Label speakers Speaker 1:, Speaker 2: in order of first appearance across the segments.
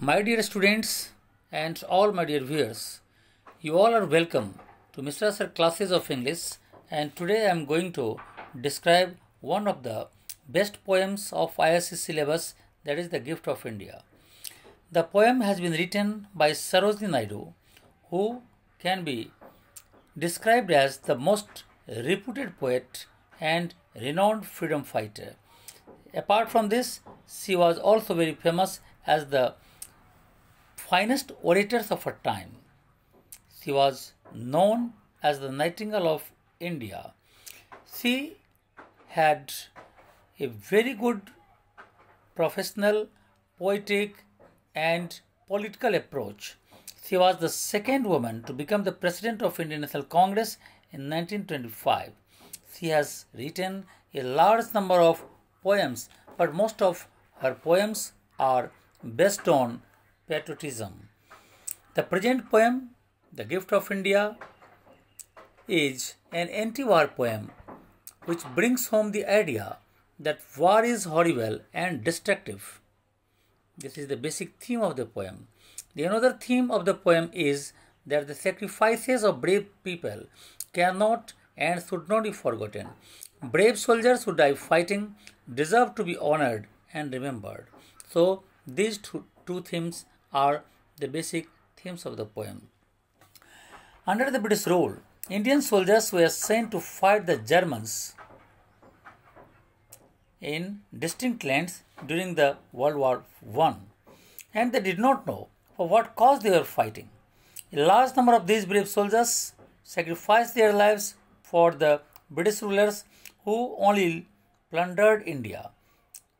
Speaker 1: My dear students and all my dear viewers, you all are welcome to Mr. Sir classes of English, and today I am going to describe one of the best poems of ISC syllabus, that is The Gift of India. The poem has been written by Sarojini Naidu, who can be described as the most reputed poet and renowned freedom fighter. Apart from this, she was also very famous as the finest orators of her time. She was known as the Nightingale of India. She had a very good professional, poetic, and political approach. She was the second woman to become the president of Indian National Congress in 1925. She has written a large number of poems, but most of her poems are based on patriotism. The present poem, The Gift of India, is an anti-war poem which brings home the idea that war is horrible and destructive. This is the basic theme of the poem. The another theme of the poem is that the sacrifices of brave people cannot and should not be forgotten. Brave soldiers who die fighting deserve to be honored and remembered. So these two themes are the basic themes of the poem. Under the British rule, Indian soldiers were sent to fight the Germans in distinct lands during the World War I, and they did not know for what cause they were fighting. A large number of these brave soldiers sacrificed their lives for the British rulers, who only plundered India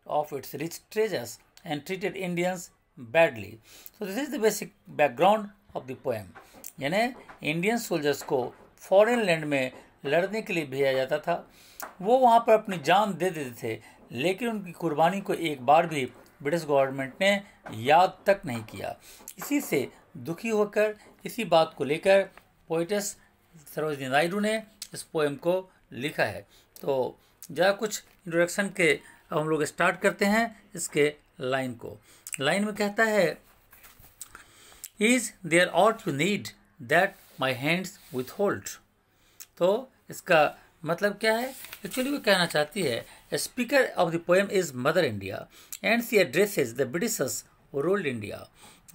Speaker 1: of its rich treasures and treated Indians badly. So this is the basic background of the poem. यानी Indian soldiers को foreign land में लड़ने के लिए भेजा जाता था। वो वहाँ पर अपनी जान दे देते थे, लेकिन उनकी कुर्बानी को एक बार भी ब्रिटिश गवर्नमेंट ने याद तक नहीं किया। इसी से दुखी होकर, इसी बात को लेकर पोइटेस सरोजिनी नायडू ने इस पोएम को लिखा है। तो ज़रा कुछ इंट्रोडक्शन के अब हम लोग स्टार्ट करते हैं इसके लाइन को। लाइन में कहता है, is there aught you need that my hands withhold. तो इसका मतलब क्या है? एक्चुअली वो कहना चाहती है, speaker of the poem is Mother India and she addresses the Britishers who ruled India.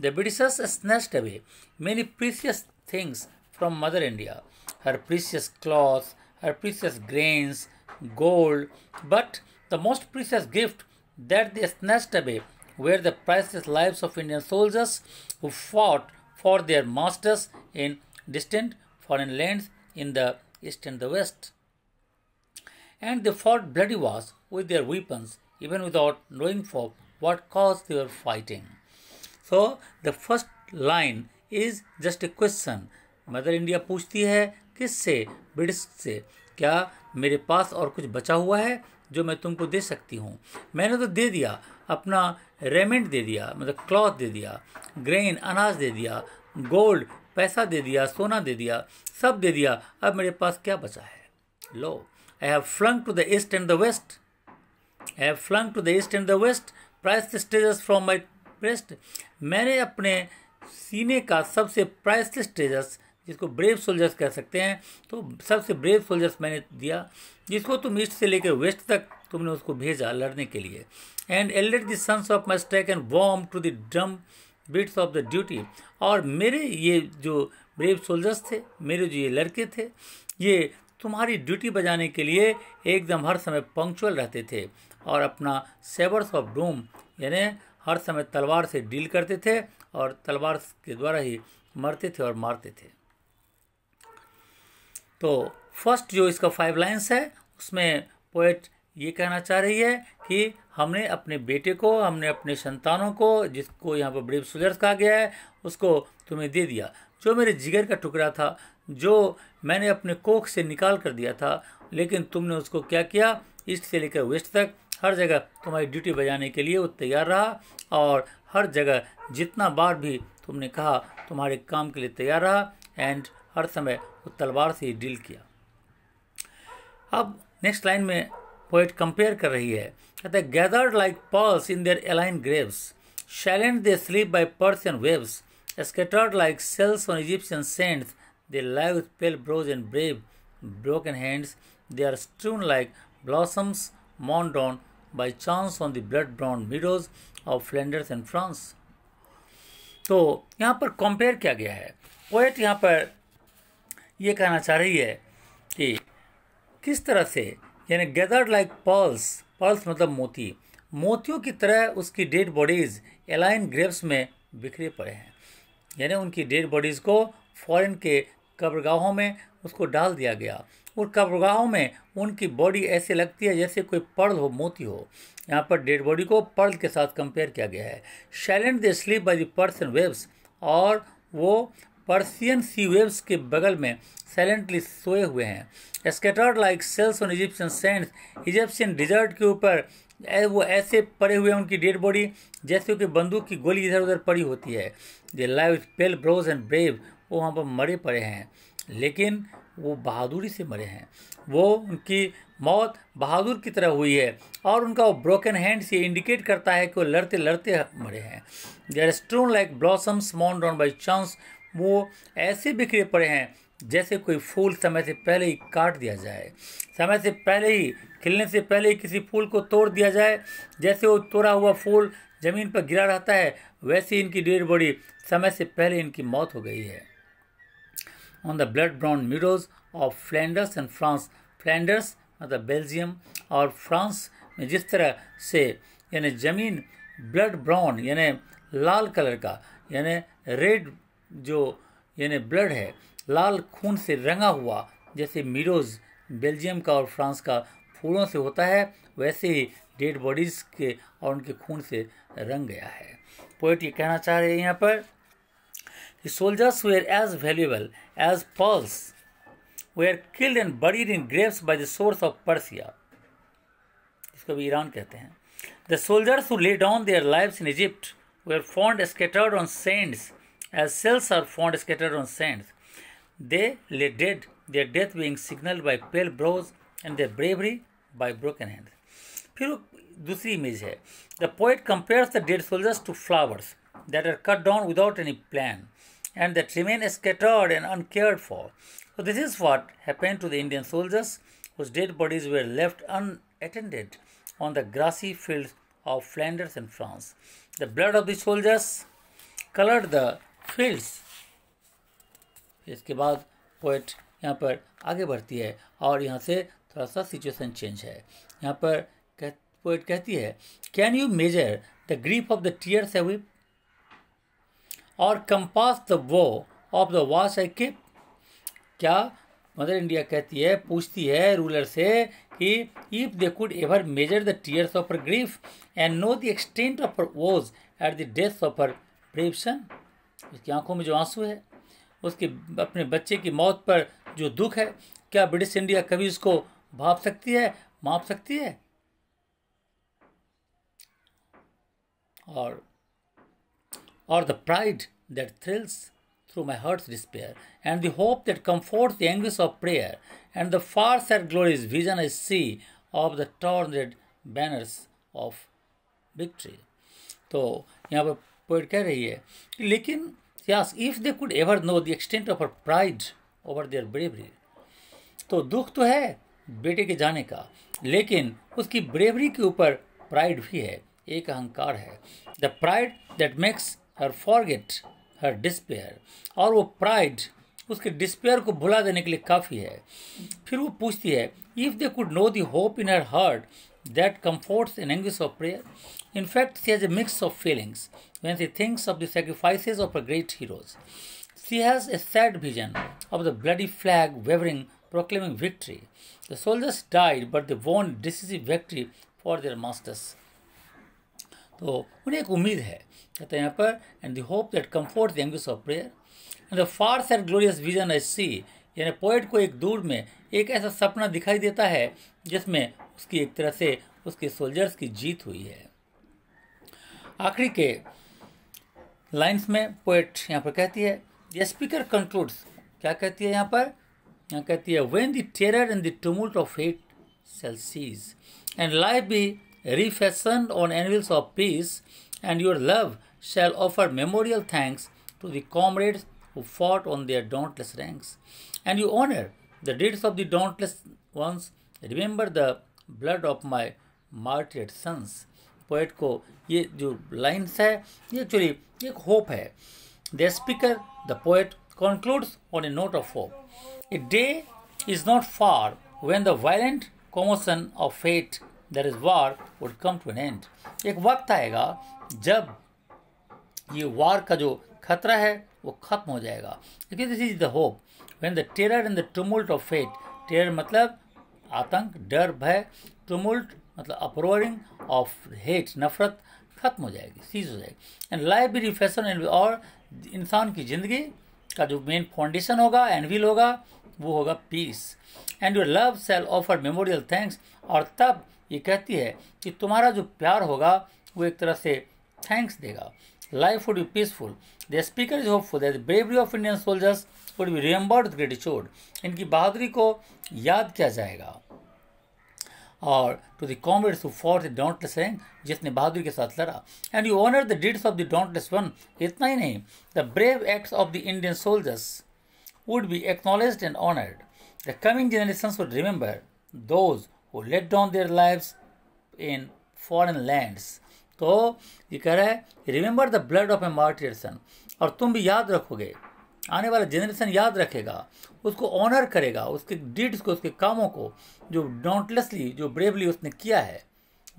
Speaker 1: The Britishers snatched away many precious things from Mother India, her precious cloth, her precious grains, gold, but the most precious gift that they snatched away were the priceless lives of Indian soldiers who fought for their masters in distant foreign lands in the east and the west. And they fought bloody wars with their weapons, even without knowing for what cause they were fighting. So the first line is just a question. Mother India पूछती है किससे? British से। क्या मेरे पास और कुछ बचा हुआ है जो मैं तुमको दे सकती हूँ? मैंने तो दे दिया, अपना रेमेंट दे दिया, मतलब क्लॉथ दे दिया, ग्रेन अनाज दे दिया, गोल्ड पैसा दे दिया, सोना दे दिया, सब दे दिया। अब मेरे पास क्या बचा है? लो, I have flung to the east and the west, I have flung to the east and the west, priceless treasures from my breast. मैंने अपने सीने का सबसे प्राइसलेस ट्रेजर्स, जिसको ब्रेव सोल्जर्स कह सकते हैं, तो सबसे ब्रेव सोल्जर्स मैंने दिया, जिसको तुम ईस्ट से लेकर वेस्ट तक तुमने उसको भेजा लड़ने के लिए। एंड एल्डेड the sons of my strike and warm to the drum beats of the duty. और मेरे ये जो ब्रेव सोल्जर्स थे, मेरे जो ये लड़के थे, ये तुम्हारी ड्यूटी बजाने के लिए एकदम हर समय पंक्चुअल रहते थे और अपना सेवर्स ऑफ डूम यानी हर समय तलवार से डील करते थे और तलवार के द्वारा ही मरते थे और मारते थे। तो फर्स्ट जो इसका 5 लाइन्स है, उसमें पोएट ये कहना चाह रही है कि हमने अपने बेटे को, हमने अपने संतानों को, जिसको यहाँ पर ब्रेव सोल्जर्स कहा गया है, उसको तुम्हें दे दिया। जो मेरे जिगर का टुकड़ा था, जो मैंने अपने कोख से निकाल कर दिया था, लेकिन तुमने उसको क्या किया? ईस्ट से लेकर वेस्ट तक हर जगह तुम्हारी ड्यूटी बजाने के लिए वो तैयार रहा, और हर जगह जितना बार भी तुमने कहा तुम्हारे काम के लिए तैयार रहा, एंड हर समय वो तलवार से ही डील किया। अब नेक्स्ट लाइन में पोएट कंपेयर कर रही है, कहता है, gathered like pearls in their align Graves Silent they sleep by Persian waves, scattered like cells on Egyptian sands. They lie with pale brows and brave, broken hands. They are strewn like blossoms mourned on by chance on the blood-brown meadows of Flanders and France. तो यहाँ पर compare किया गया है. Poet यहाँ पर ये कहना चाह रही है कि किस तरह से, यानी गैदर्ड लाइक पर्ल्स, पर्ल्स मतलब मोती, मोतियों की तरह उसकी डेड बॉडीज एलाइन ग्रेव्स में बिखरे पड़े हैं. यानी उनकी डेड बॉडीज़ को फॉरेन के कब्रगाहों में उसको डाल दिया गया, और कब्रगाहों में उनकी बॉडी ऐसे लगती है जैसे कोई पर्ल हो, मोती हो. यहाँ पर डेड बॉडी को पर्ल के साथ कंपेयर किया गया है. Silent they sleep by the Persian waves, और वो पर्सियन सी वेव्स के बगल में साइलेंटली सोए हुए हैं. Scattered like shells on Egyptian sands, Egyptian desert के ऊपर वो ऐसे पड़े हुए हैं उनकी डेड बॉडी जैसे कि बंदूक की गोली इधर उधर पड़ी होती है. They lie with pale brows and brave, वो वहाँ पर मरे पड़े हैं, लेकिन वो बहादुरी से मरे हैं. वो उनकी मौत बहादुर की तरह हुई है, और उनका वो ब्रोकन हैंड से इंडिकेट करता है कि वो लड़ते लड़ते मरे हैं. They are strewn like blossoms मॉर्न डाउन बाई चांस, वो ऐसे बिखरे पड़े हैं जैसे कोई फूल समय से पहले ही काट दिया जाए, समय से पहले ही, खिलने से पहले ही किसी फूल को तोड़ दिया जाए. जैसे वो तोड़ा हुआ फूल ज़मीन पर गिरा रहता है, वैसे इनकी डेड बॉडी समय से पहले इनकी मौत हो गई है. On the blood brown meadows of Flanders and France, Flanders मतलब बेल्जियम, और फ्रांस में जिस तरह से यानी ज़मीन ब्लड ब्राउन यानी लाल कलर का, यानी रेड जो यानी ब्लड है, लाल खून से रंगा हुआ, जैसे मीडोज बेल्जियम का और फ्रांस का फूलों से होता है, वैसे ही डेड बॉडीज़ के और उनके खून से रंग गया है. पोएट ये कहना चाह रहे हैं यहाँ पर कि soldiers were as valuable as pearls were killed and buried in graves by the shores of Persia, इसको भी ईरान कहते हैं. The soldiers who lay down their lives in Egypt were found scattered on sands as cells are found scattered on sands. They lay dead, their death being signaled by pale brows and their bravery by broken hands. फिर दूसरी image है. The poet compares the dead soldiers to flowers that are cut down without any plan and that remain scattered and uncared for. So this is what happened to the Indian soldiers whose dead bodies were left unattended on the grassy fields of Flanders and France. The blood of the soldiers colored the fields. इसके बाद poet यहाँ पर आगे बढ़ती है और यहाँ से थोड़ा सा सिचुएशन चेंज है. यहाँ पर पोएट कहती है, can you measure the grief of the tears I weep और compass the woe of the watch I keep. क्या मदर इंडिया कहती है, पूछती है रूलर से कि if they could ever measure the tears of her grief and know the extent of her woes at the death of her brave son. उसकी आंखों में जो आंसू है, उसके अपने बच्चे की मौत पर जो दुख है, क्या ब्रिटिश इंडिया कभी उसको भाप सकती है, माप सकती है? और the pride that thrills through my heart's despair and the hope that comforts the anguish of prayer and the far sad glories vision I see of the torn red banners of victory. तो यहाँ पर poet कह रही है, लेकिन yes if they could ever know the extent of her pride over their bravery. तो दुख तो है बेटे के जाने का, लेकिन उसकी ब्रेवरी के ऊपर प्राइड भी है, एक अहंकार है. The pride that makes her forget her despair, और वो प्राइड उसके डिस्पेयर को भुला देने के लिए काफ़ी है. फिर वो पूछती है, if they could know the hope in her heart that comforts in anguish of prayer. In fact, she has a mix of feelings when she thinks of the sacrifices of her great heroes. She has a sad vision of the bloody flag wavering, proclaiming victory. The soldiers died, but they won decisive victory for their masters. तो उन्हें एक उम्मीद है, कहते हैं यहाँ पर, and the hope that comforts the anguish of prayer. And the far sad glorious vision I see, यानी पोएट को एक दूर में एक ऐसा सपना दिखाई देता है जिसमें उसकी एक तरह से उसके सोल्जर्स की जीत हुई है. आखिरी के लाइंस में पोएट यहाँ पर कहती है, द स्पीकर कंक्लूड्स, क्या कहती है यहाँ पर? यहाँ कहती है, when the terror and the tumult of hate shall cease and life be refashioned on anvils of peace and your love shall offer memorial thanks to the comrades who fought on their dauntless ranks. And you honor the deeds of the dauntless ones. Remember the blood of my martyred sons. Poet को ये जो lines है ये actually एक hope है. The speaker the poet concludes on a note of hope. A day is not far when the violent commotion of fate, that is war, would come to an end. एक वक्त आएगा जब ये वार का जो खतरा है वो खत्म हो जाएगा. Because this is the hope. When the terror and the tumult of fate, terror मतलब आतंक, डर, भय, tumult मतलब अपरोरिंग ऑफ हेट, नफरत खत्म हो जाएगी, सीज हो जाएगी. एंड लाइफ भी रिफ्रेशन एंड और इंसान की जिंदगी का जो मेन फाउंडेशन होगा, एनविल होगा, वो होगा peace. And your love shall offer memorial thanks. और तब ये कहती है कि तुम्हारा जो प्यार होगा वो एक तरह से थैंक्स देगा. Life would be peaceful. The speaker is hopeful that the bravery of Indian soldiers would be remembered with gratitude. इनकी बहादुरी को याद किया जाएगा. और to the comrades who fought the dauntless rank, जिसने बहादुरी के साथ लड़ा. And you honour the deeds of the dauntless one. इतना ही नहीं, the brave acts of the Indian soldiers would be acknowledged and honoured. The coming generations would remember those who laid down their lives in foreign lands. तो ये कह रहा है remember the blood of a martyr son. और तुम भी याद रखोगे, आने वाला जनरेशन याद रखेगा, उसको ऑनर करेगा, उसके डीड्स को, उसके कामों को, जो डाउंटलेसली, जो ब्रेवली उसने किया है,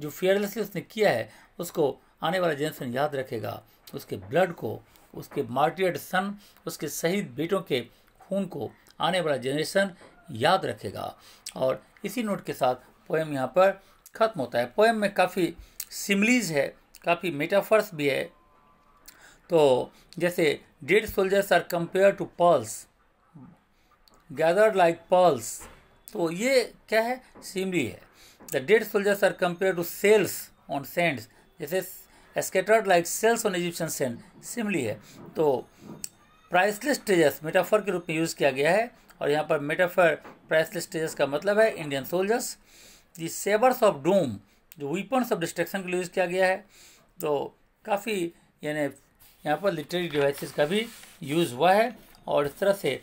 Speaker 1: जो फियरलेसली उसने किया है, उसको आने वाला जनरेशन याद रखेगा. उसके ब्लड को, उसके मार्टियर्ड सन, उसके शहीद बेटों के खून को आने वाला जनरेशन याद रखेगा. और इसी नोट के साथ पोएम यहाँ पर ख़त्म होता है. पोएम में काफ़ी सिमिलीज है, काफ़ी मेटाफर्स भी है. तो जैसे dead soldiers are compared to pearls gathered like pearls. तो ये क्या है, सिमली है. The dead soldiers are compared to shells on sands, जैसे scattered like shells on Egyptian sand, simile है. तो प्राइसलेस ट्रेजर्स मेटाफर के रूप में यूज़ किया गया है. और यहाँ पर मेटाफर प्राइसलेस ट्रेजर्स का मतलब है Indian soldiers. The sabres of doom, जो वीपन्स ऑफ डिस्ट्रक्शन के लिए यूज़ किया गया है. तो काफ़ी यानी यहाँ पर लिटरेरी डिवाइसेस का भी यूज़ हुआ है. और इस तरह से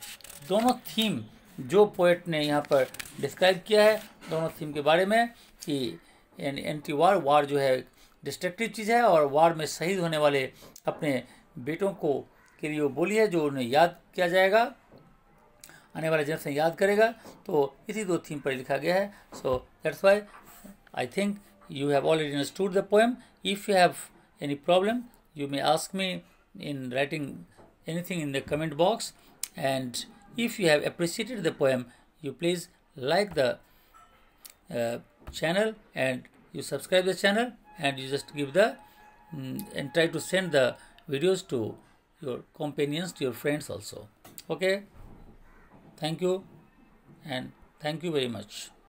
Speaker 1: दोनों थीम जो पोएट ने यहाँ पर डिस्क्राइब किया है, दोनों थीम के बारे में कि एंटी वार, वार जो है डिस्ट्रक्टिव चीज़ है, और वार में शहीद होने वाले अपने बेटों को के लिए वो बोली है जो उन्हें याद किया जाएगा, आने वाले जनरेशन याद करेगा. तो इसी दो थीम पर लिखा गया है. So that's why I think you have already understood the poem. If you have any problem, you may ask me in writing anything in the comment box. And if you have appreciated the poem, you please like the channel, and you subscribe the channel, and you just give the and try to send the videos to your companions, to your friends also. Okay, thank you, and thank you very much.